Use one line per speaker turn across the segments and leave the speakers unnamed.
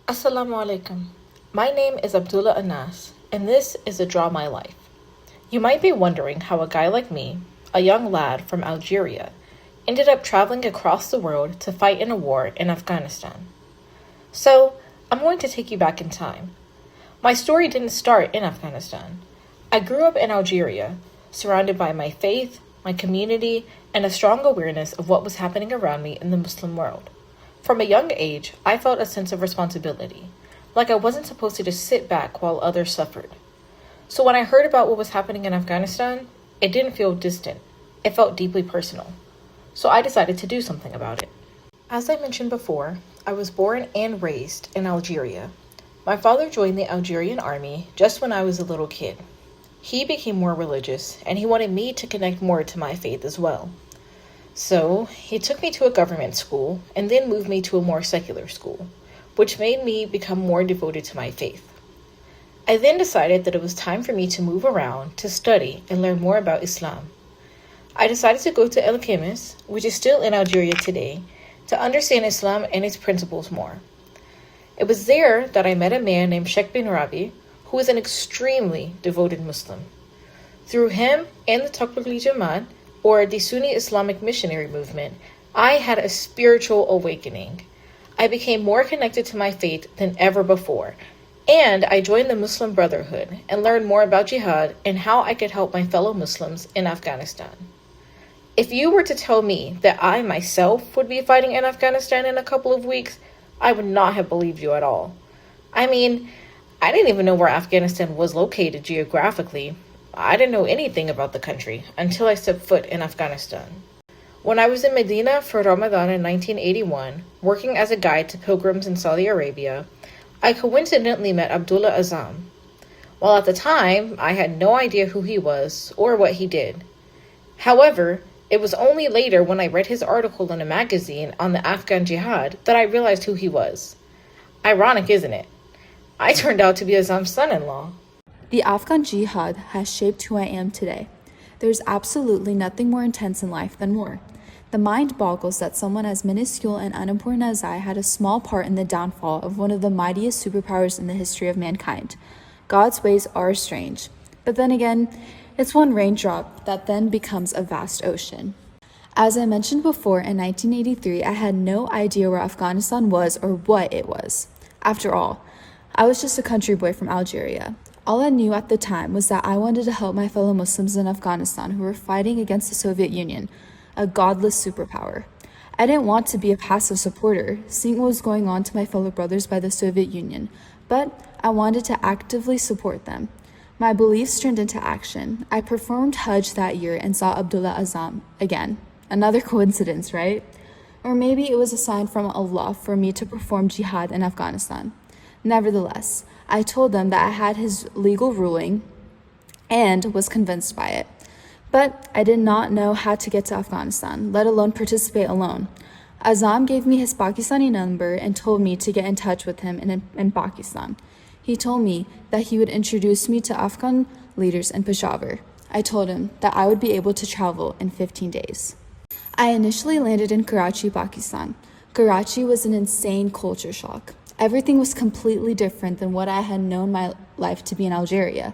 Assalamu alaikum. My name is Abdullah Anas, and this is a Draw My Life. You might be wondering how a guy like me, a young lad from Algeria, ended up traveling across the world to fight in a war in Afghanistan. So, I'm going to take you back in time. My story didn't start in Afghanistan. I grew up in Algeria, surrounded by my faith, my community, and a strong awareness of what was happening around me in the Muslim world. From a young age, I felt a sense of responsibility, like I wasn't supposed to just sit back while others suffered. So when I heard about what was happening in Afghanistan, it didn't feel distant. It felt deeply personal. So I decided to do something about it. As I mentioned before, I was born and raised in Algeria. My father joined the Algerian army just when I was a little kid. He became more religious, and he wanted me to connect more to my faith as well. So, he took me to a government school and then moved me to a more secular school, which made me become more devoted to my faith. I then decided that it was time for me to move around to study and learn more about Islam. I decided to go to El Kemis, which is still in Algeria today, to understand Islam and its principles more. It was there that I met a man named Sheikh bin Rabi, who is an extremely devoted Muslim. Through him and the Tablighi Jamaat, or the Sunni Islamic missionary movement, I had a spiritual awakening. I became more connected to my faith than ever before, and I joined the Muslim Brotherhood and learned more about jihad and how I could help my fellow Muslims in Afghanistan. If you were to tell me that I myself would be fighting in Afghanistan in a couple of weeks, I would not have believed you at all. I mean, I didn't even know where Afghanistan was located geographically. I didn't know anything about the country until I stepped foot in Afghanistan. When I was in Medina for Ramadan in 1981, working as a guide to pilgrims in Saudi Arabia, I coincidentally met Abdullah Azam. While at the time, I had no idea who he was or what he did. However, it was only later when I read his article in a magazine on the Afghan jihad that I realized who he was. Ironic, isn't it? I turned out to be Azam's son-in-law.
The Afghan jihad has shaped who I am today. There's absolutely nothing more intense in life than war. The mind boggles that someone as minuscule and unimportant as I had a small part in the downfall of one of the mightiest superpowers in the history of mankind. God's ways are strange, but then again, it's one raindrop that then becomes a vast ocean. As I mentioned before, in 1983, I had no idea where Afghanistan was or what it was. After all, I was just a country boy from Algeria. All I knew at the time was that I wanted to help my fellow Muslims in Afghanistan who were fighting against the Soviet Union, a godless superpower. I didn't want to be a passive supporter, seeing what was going on to my fellow brothers by the Soviet Union, but I wanted to actively support them. My beliefs turned into action. I performed Hajj that year and saw Abdullah Azam again. Another coincidence, right? Or maybe it was a sign from Allah for me to perform jihad in Afghanistan. Nevertheless, I told them that I had his legal ruling and was convinced by it. But I did not know how to get to Afghanistan, let alone participate alone. Azam gave me his Pakistani number and told me to get in touch with him in Pakistan. He told me that he would introduce me to Afghan leaders in Peshawar. I told him that I would be able to travel in 15 days. I initially landed in Karachi, Pakistan. Karachi was an insane culture shock. Everything was completely different than what I had known my life to be in Algeria.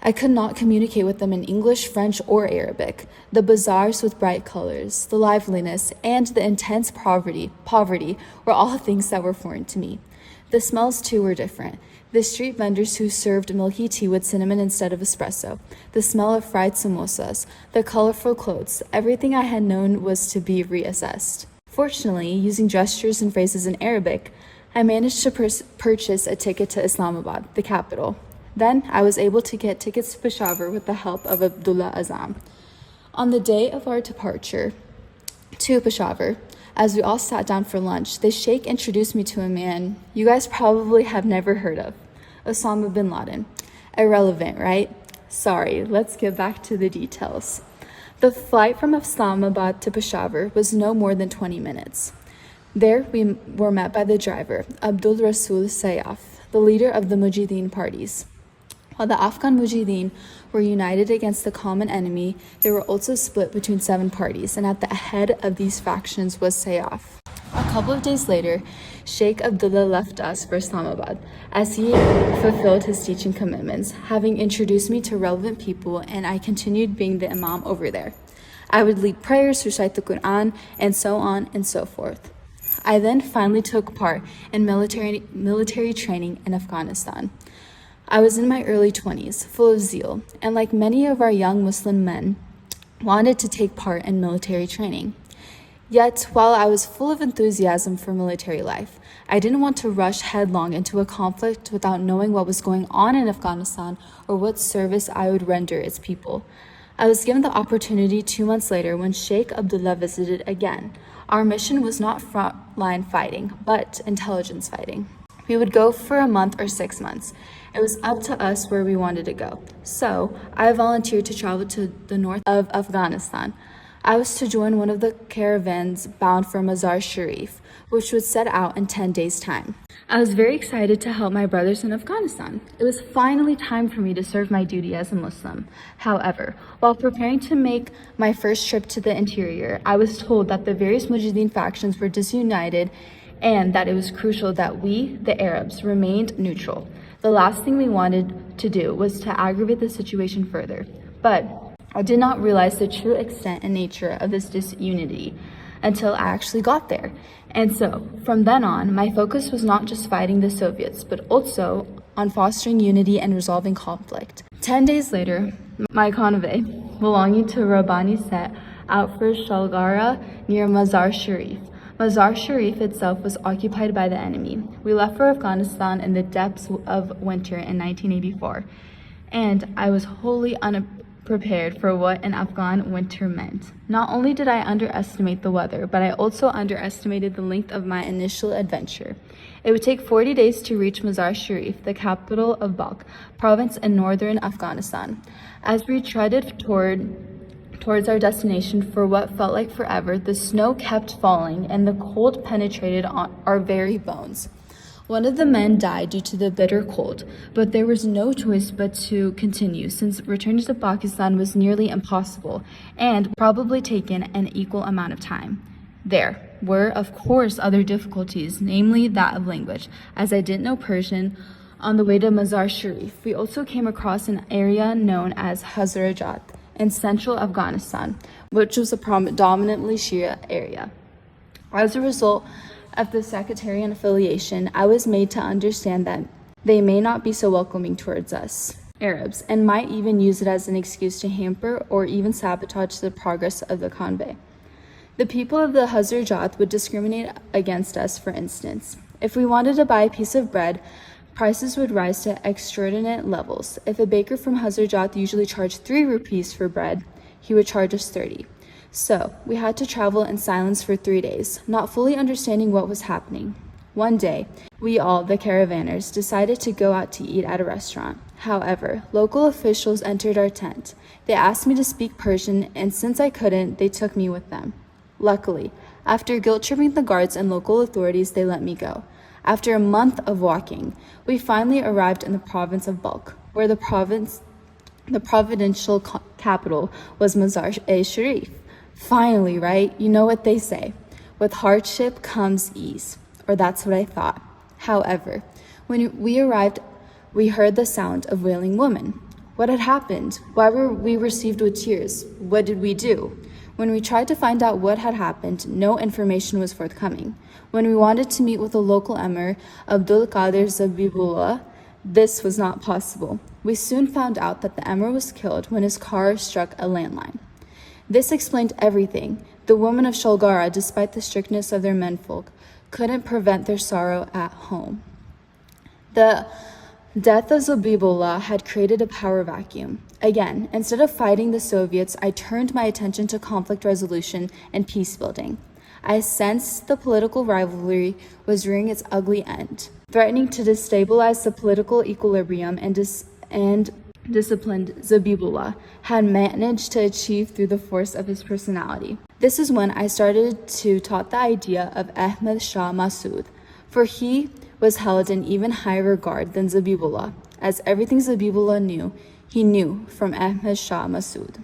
I could not communicate with them in English, French, or Arabic. The bazaars with bright colors, the liveliness, and the intense poverty were all things that were foreign to me. The smells, too, were different. The street vendors who served milky tea with cinnamon instead of espresso, the smell of fried samosas, the colorful clothes, everything I had known was to be reassessed. Fortunately, using gestures and phrases in Arabic, I managed to purchase a ticket to Islamabad, the capital. Then I was able to get tickets to Peshawar with the help of Abdullah Azam. On the day of our departure to Peshawar, as we all sat down for lunch, the sheikh introduced me to a man you guys probably have never heard of, Osama bin Laden. Irrelevant, right? Sorry, let's get back to the details. The flight from Islamabad to Peshawar was no more than 20 minutes. There we were met by the driver, Abdul Rasul Sayyaf, the leader of the Mujahideen parties. While the Afghan Mujahideen were united against the common enemy, they were also split between 7 parties, and at the head of these factions was Sayyaf. A couple of days later, Sheikh Abdullah left us for Islamabad as he fulfilled his teaching commitments, having introduced me to relevant people, and I continued being the imam over there. I would lead prayers, recite the Quran, and so on and so forth. I then finally took part in military training in Afghanistan. I was in my early 20s, full of zeal, and like many of our young Muslim men, wanted to take part in military training. Yet, while I was full of enthusiasm for military life, I didn't want to rush headlong into a conflict without knowing what was going on in Afghanistan or what service I would render its people. I was given the opportunity 2 months later when Sheikh Abdullah visited again. Our mission was not frontline fighting, but intelligence fighting. We would go for a month or 6 months. It was up to us where we wanted to go. So, I volunteered to travel to the north of Afghanistan. I was to join one of the caravans bound for Mazar Sharif, which would set out in 10 days' time. I was very excited to help my brothers in Afghanistan. It was finally time for me to serve my duty as a Muslim. However, while preparing to make my first trip to the interior, I was told that the various Mujahideen factions were disunited and that it was crucial that we, the Arabs, remained neutral. The last thing we wanted to do was to aggravate the situation further. But I did not realize the true extent and nature of this disunity until I actually got there. And so, from then on, my focus was not just fighting the Soviets, but also on fostering unity and resolving conflict. 10 days later, my convoy, belonging to Rabbani, set out for Shalgara near Mazar Sharif. Mazar Sharif itself was occupied by the enemy. We left for Afghanistan in the depths of winter in 1984, and I was wholly unprepared for what an Afghan winter meant. Not only did I underestimate the weather, but I also underestimated the length of my initial adventure. It would take 40 days to reach Mazar Sharif, the capital of Balkh province in northern Afghanistan. As we treaded towards our destination for what felt like forever, the snow kept falling and the cold penetrated our very bones. One of the men died due to the bitter cold, but there was no choice but to continue since returning to Pakistan was nearly impossible and probably taken an equal amount of time. There were, of course, other difficulties, namely that of language, as I didn't know Persian. On the way to Mazar Sharif, we also came across an area known as Hazarajat in central Afghanistan, which was a predominantly Shia area. As a result of the sectarian affiliation, I was made to understand that they may not be so welcoming towards us, Arabs, and might even use it as an excuse to hamper or even sabotage the progress of the convoy. The people of the Hazarajat would discriminate against us, for instance. If we wanted to buy a piece of bread, prices would rise to extraordinary levels. If a baker from Hazarajat usually charged 3 rupees for bread, he would charge us 30. So, we had to travel in silence for 3 days, not fully understanding what was happening. One day, we all, the caravanners, decided to go out to eat at a restaurant. However, local officials entered our tent. They asked me to speak Persian, and since I couldn't, they took me with them. Luckily, after guilt-tripping the guards and local authorities, they let me go. After a month of walking, we finally arrived in the province of Balkh, where the provincial capital was Mazar-e-Sharif. Finally, right? You know what they say. With hardship comes ease. Or that's what I thought. However, when we arrived, we heard the sound of wailing women. What had happened? Why were we received with tears? What did we do? When we tried to find out what had happened, no information was forthcoming. When we wanted to meet with the local emir, Abdul Qadir Zabibullah, this was not possible. We soon found out that the emir was killed when his car struck a landmine. This explained everything. The women of Sholgara, despite the strictness of their menfolk, couldn't prevent their sorrow at home. The death of Zabibullah had created a power vacuum. Again, instead of fighting the Soviets, I turned my attention to conflict resolution and peace building. I sensed the political rivalry was rearing its ugly end, threatening to destabilize the political equilibrium and disciplined Zabibullah had managed to achieve through the force of his personality. This is when I started to taught the idea of Ahmad Shah Massoud, for he was held in even higher regard than Zabibullah, as everything Zabibullah knew, he knew from Ahmad Shah Massoud.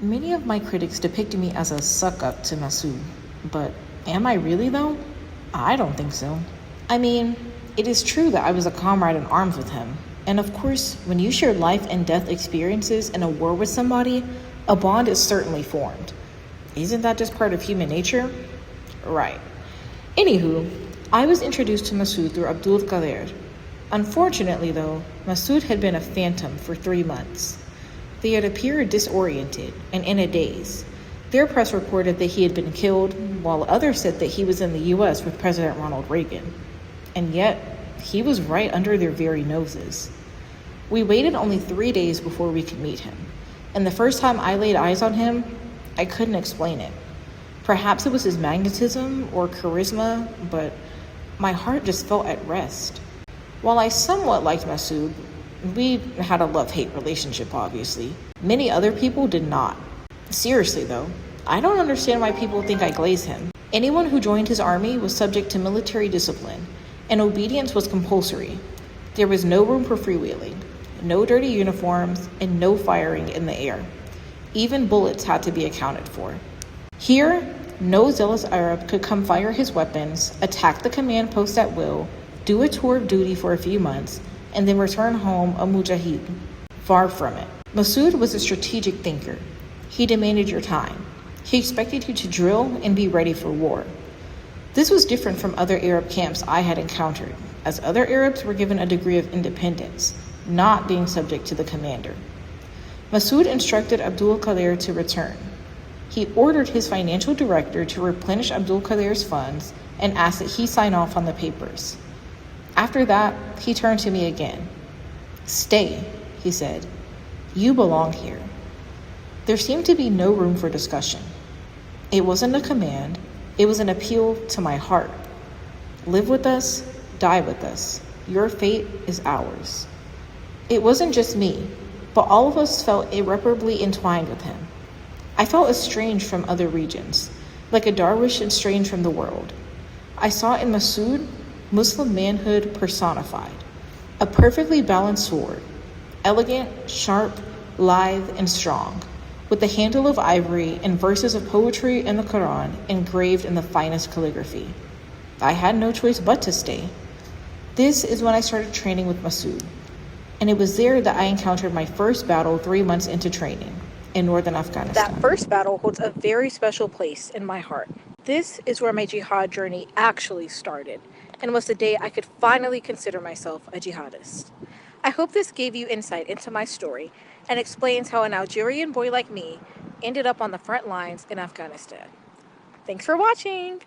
Many of my critics depicted me as a suck-up to Masood, but am I really though? I don't think so. I mean, it is true that I was a comrade in arms with him. And of course, when you share life and death experiences in a war with somebody, a bond is certainly formed. Isn't that just part of human nature? Right. Anywho, I was introduced to Masood through Abdul Qadir. Unfortunately, though, Masood had been a phantom for 3 months. They had appeared disoriented and in a daze. Their press reported that he had been killed, while others said that he was in the US with President Ronald Reagan. And yet, he was right under their very noses. We waited only 3 days before we could meet him, and the first time I laid eyes on him, I couldn't explain it. Perhaps it was his magnetism or charisma, but my heart just felt at rest. While I somewhat liked Masood, we had a love-hate relationship, obviously. Many other people did not. Seriously, though, I don't understand why people think I glaze him. Anyone who joined his army was subject to military discipline, and obedience was compulsory. There was no room for freewheeling, no dirty uniforms, and no firing in the air. Even bullets had to be accounted for. Here, no zealous Arab could come fire his weapons, attack the command post at will, do a tour of duty for a few months, and then return home a mujahid. Far from it. Masood was a strategic thinker. He demanded your time. He expected you to drill and be ready for war. This was different from other Arab camps I had encountered, as other Arabs were given a degree of independence, not being subject to the commander. Masood instructed Abdul Qadir to return. He ordered his financial director to replenish Abdul Qadir's funds and asked that he sign off on the papers. After that, he turned to me again. "Stay," he said. "You belong here." There seemed to be no room for discussion. It wasn't a command, it was an appeal to my heart. Live with us, die with us. Your fate is ours. It wasn't just me, but all of us felt irreparably entwined with him. I felt estranged from other regions, like a Darwish estranged from the world. I saw in Masood Muslim manhood personified, a perfectly balanced sword, elegant, sharp, lithe, and strong, with the handle of ivory and verses of poetry and the Quran engraved in the finest calligraphy. I had no choice but to stay. This is when I started training with Masood, and it was there that I encountered my first battle 3 months into training in northern Afghanistan. That first battle holds a very special place in my heart. This is where my jihad journey actually started, and was the day I could finally consider myself a jihadist. I hope this gave you insight into my story and explains how an Algerian boy like me ended up on the front lines in Afghanistan. Thanks for watching!